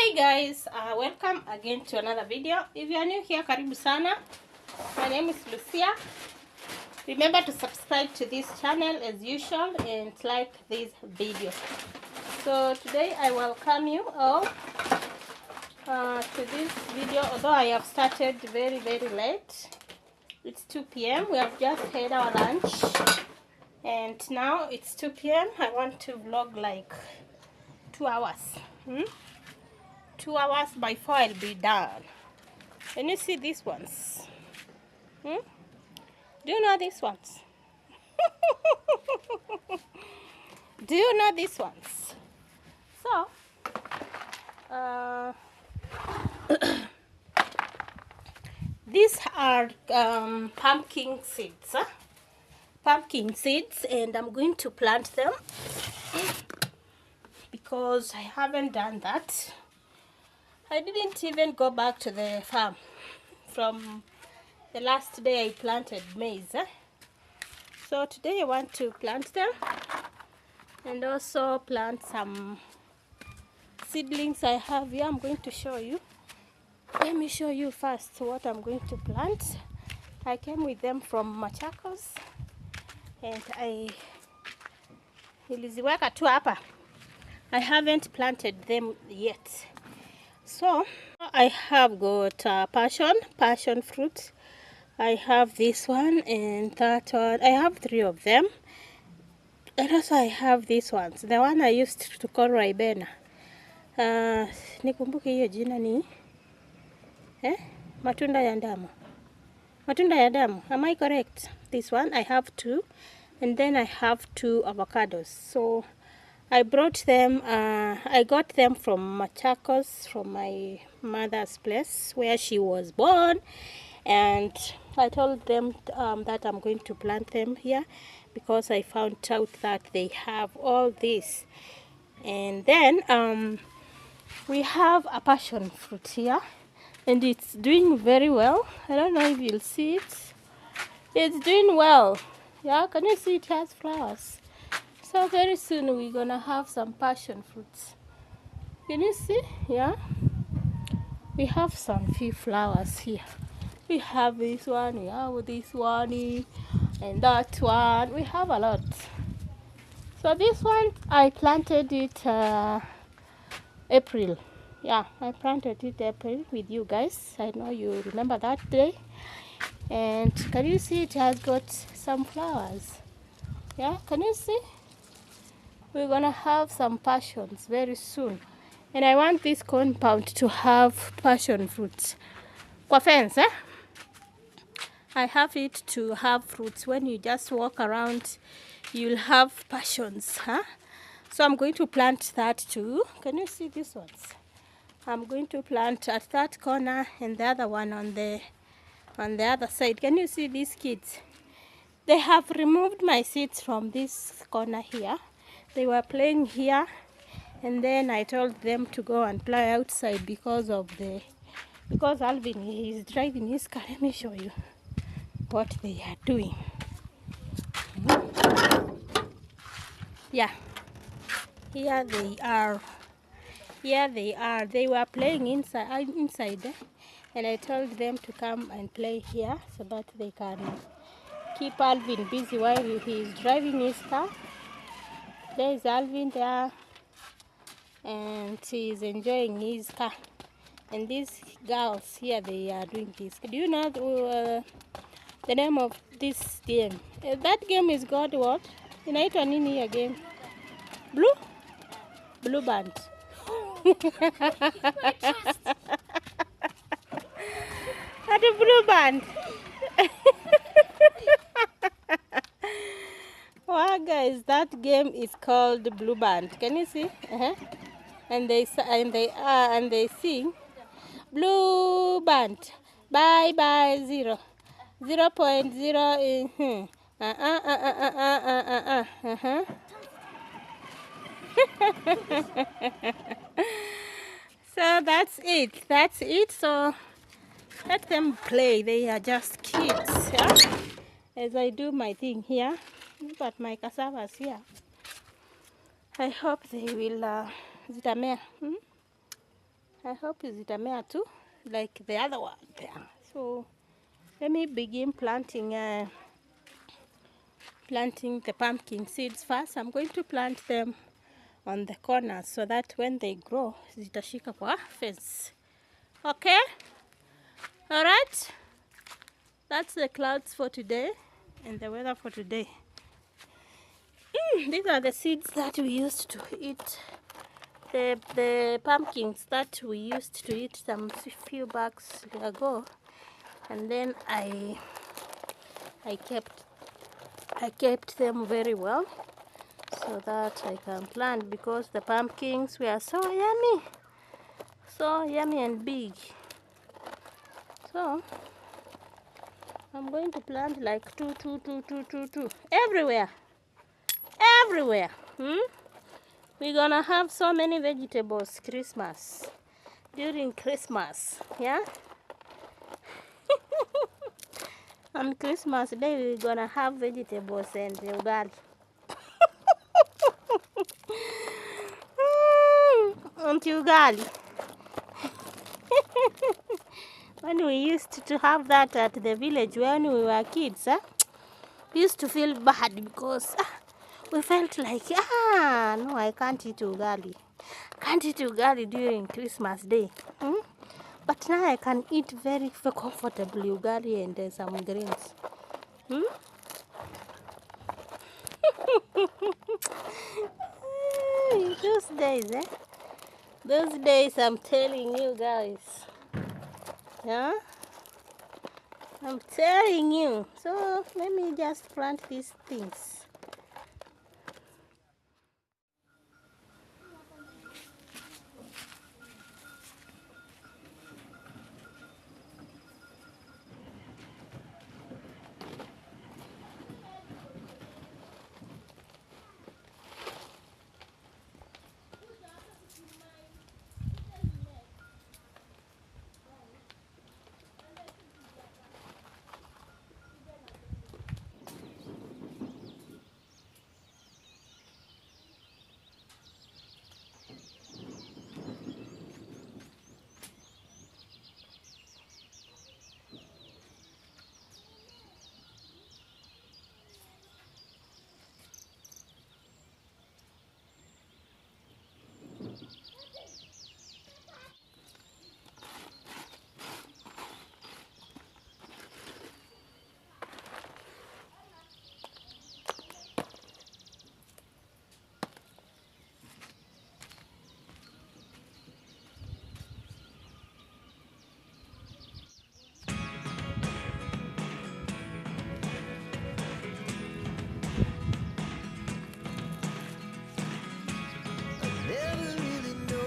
Hey guys, welcome again to another video. If you are new here, karibu sana. My name is Lucia. Remember to subscribe to this channel as usual and like this video. So today I welcome you all to this video, although I have started very late. It's 2 p.m. We have just had our lunch and now it's 2 p.m. I want to vlog like 2 hours. 2 hours before I'll be done. Can you see these ones? Do you know these ones? Do you know these ones? So, these are pumpkin seeds. Pumpkin seeds, and I'm going to plant them because I haven't done that. I didn't even go back to the farm from the last day I planted maize. So today I want to plant them and also plant some seedlings I have here. I'm going to show you. Let me show you first what I'm going to plant. I came with them from Machakos and niliziweka tu hapa. I haven't planted them yet. So I have got passion fruit. I have this one and that one. I have 3 of them. And also I have these ones. The one I used to call Ribena. Nikumbuke hiyo jina ni matunda ya ndamu. Matunda ya ndamu. Am I correct? This one I have 2, and then I have 2 avocados. So I brought them, I got them from Machakos, from my mother's place where she was born, and I told them that I'm going to plant them here because I found out that they have all this. And then we have a passion fruit here, and it's doing very well. I don't know if you'll see it. It's doing well. Yeah, can you see it has flowers? So very soon we're gonna have some passion fruits. Can you see? Yeah, we have some few flowers here. We have this one, we have this one, and that one. We have a lot. So this one I planted it April. Yeah, I planted it April with you guys. I know you remember that day. And can you see it has got some flowers? Yeah, can you see? We're gonna have some passions very soon, and I want this compound to have passion fruits. Kwa fence, I have it to have fruits. When you just walk around, you'll have passions, So I'm going to plant that too. Can you see these ones? I'm going to plant at that corner and the other one on the other side. Can you see these kids? They have removed my seeds from this corner here. They were playing here, and then I told them to go and play outside because Alvin is driving his car. Let me show you what they are doing. Yeah, here they are. They were playing inside, and I told them to come and play here so that they can keep Alvin busy while he is driving his car. There is Alvin there, and he is enjoying his car. And these girls here, they are doing this. Do you know the name of this game? That game is called what? Inaitwa nini hiyo game? Blue Band. At the Blue Band. Wow, guys, that game is called Blue Band. Can you see? And they sing Blue Band. Bye 0.0. So that's it. So let them play. They are just kids. Yeah? As I do my thing here. Look at my cassavas here. I hope they will zitamea. I hope itamea too, like the other one there. So let me begin planting the pumpkin seeds first. I'm going to plant them on the corners so that when they grow zitashika kwa fence. Okay, all right, that's the clouds for today and the weather for today. These are the seeds that we used to eat, the pumpkins that we used to eat some few bags ago, and then I kept them very well so that I can plant, because the pumpkins were so yummy and big. So I'm going to plant like two everywhere. We're gonna have so many vegetables during Christmas, yeah. On Christmas Day we're gonna have vegetables and ugali. And ugali. When we used to have that at the village when we were kids, we used to feel bad because we felt like, no, I can't eat ugali. Can't eat ugali during Christmas Day. But now I can eat very comfortably ugali and some greens. Those days I'm telling you guys. Yeah? I'm telling you. So let me just plant these things. Never really know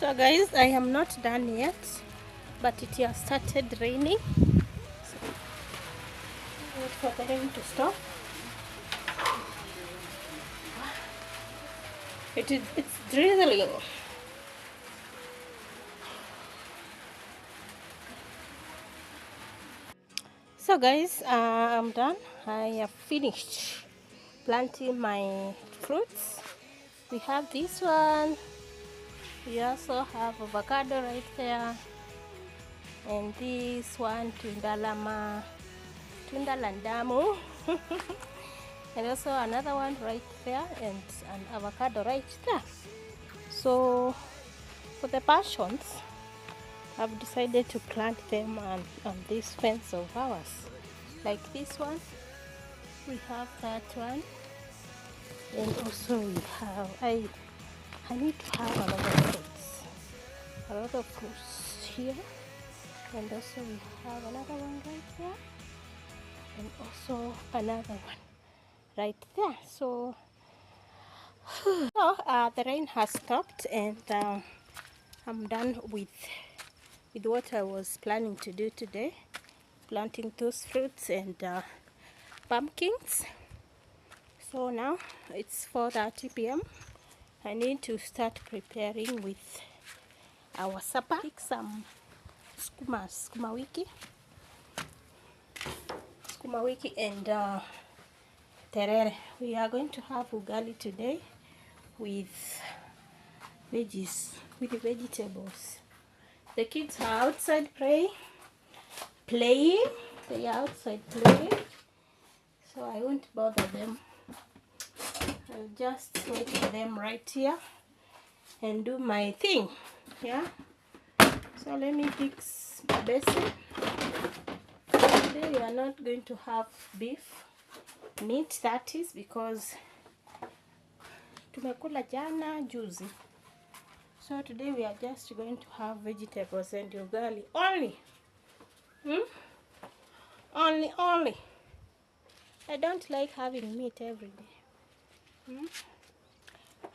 So guys, I am not done yet, but it has started raining. So wait for the rain to stop. It's drizzling. So guys, I'm done. I have finished planting my fruits. We have this one. We also have avocado right there, and this one tundalandamu and also another one right there, and an avocado right there. So for the passions, I've decided to plant them on this fence of ours. Like this one, we have that one, and also we have I need to have a lot of fruits here, and also we have another one right there, and also another one right there. So the rain has stopped, and I'm done with what I was planning to do today, planting those fruits and pumpkins. So now it's 4:30 p.m. I need to start preparing with our supper. Pick some skuma wiki and terere. We are going to have ugali today with vegetables. The kids are outside playing. They are outside playing, so I won't bother them. I'll just wait for them right here and do my thing. Yeah. So let me fix the basin. Today we are not going to have beef meat, that is because tumekula jana juzi. So today we are just going to have vegetables and ugali only. Only. I don't like having meat every day.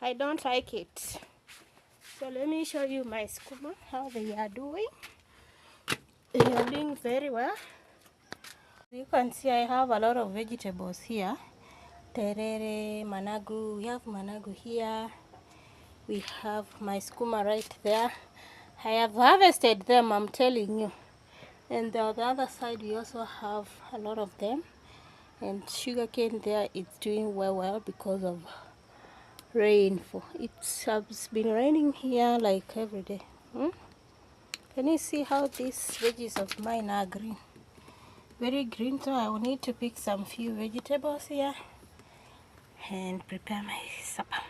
I don't like it. So let me show you my skuma, how they are doing. They are doing very well. You can see I have a lot of vegetables here. Terere, managu. We have managu here. We have my skuma right there. I have harvested them, I'm telling you. And on the other side we also have a lot of them. And sugarcane there is doing well because of rainfall. It has been raining here like every day. Can you see how these veggies of mine are green? Very green. So I will need to pick some few vegetables here and prepare my supper.